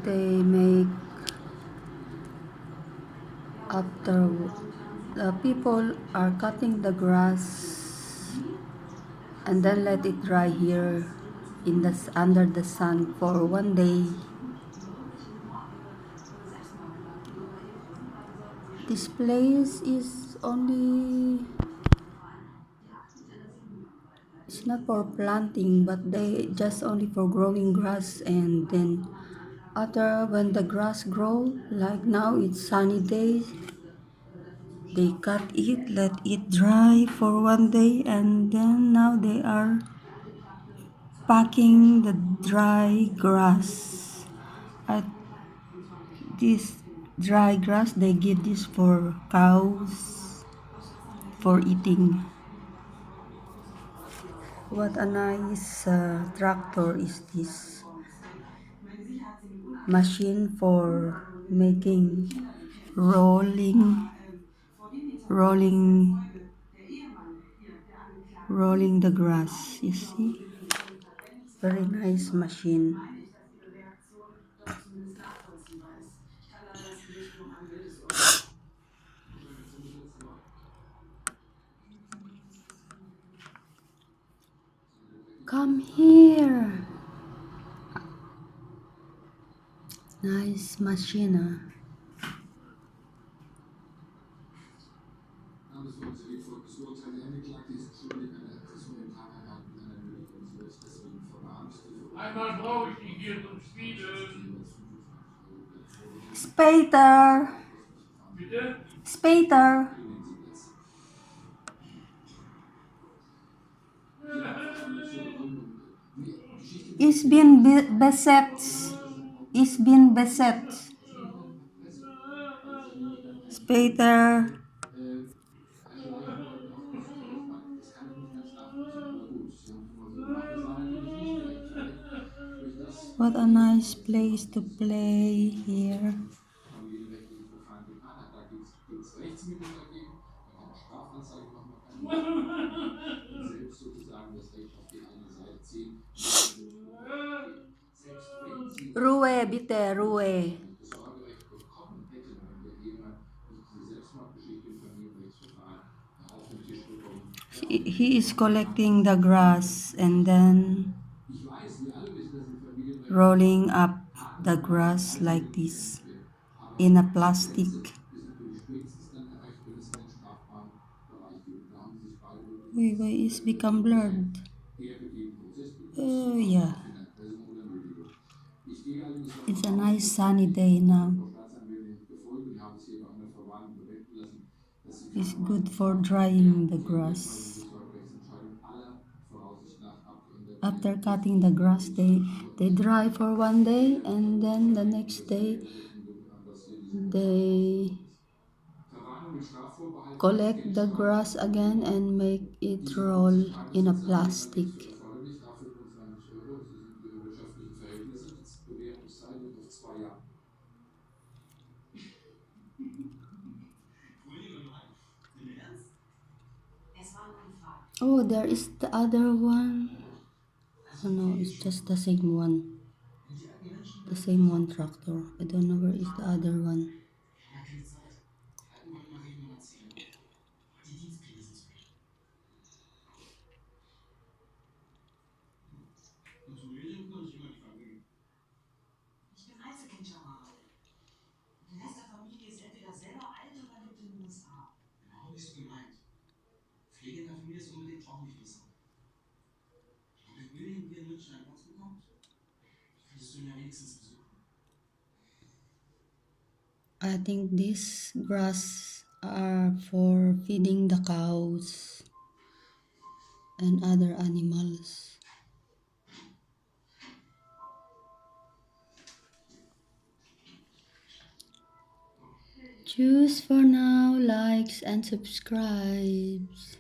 they make after the people are cutting the grass and then let it dry here in the under the sun for 1 day. This place is only, it's not for planting, but they just only for growing grass. And then after when the grass grow, like now it's sunny days, they cut it, let it dry for 1 day, and then now they are packing the dry grass. At this dry grass, they give this for cows for eating. What a nice tractor is this. Machine for making rolling rolling rolling the grass, you see. Very nice machine. Come here. Nice machine. Einmal brauche ich die hier zum Spielen. Spater. Bitte? Spater. Ich bin besetzt. Ich bin besetzt. Spater. What a nice place to play here. Ruhe, bitte, Ruhe. He is collecting the grass and then rolling up the grass like this in a plastic. Why is become blurred? Oh yeah. It's a nice sunny day now. It's good for drying the grass. After cutting the grass, they dry for 1 day, and then the next day they collect the grass again and make it roll in a plastic. Oh, there is the other one. Oh no, it's just the same one. The same one tractor. I don't know where is the other one. I think these grass are for feeding the cows and other animals. Choose for now, likes and subscribes.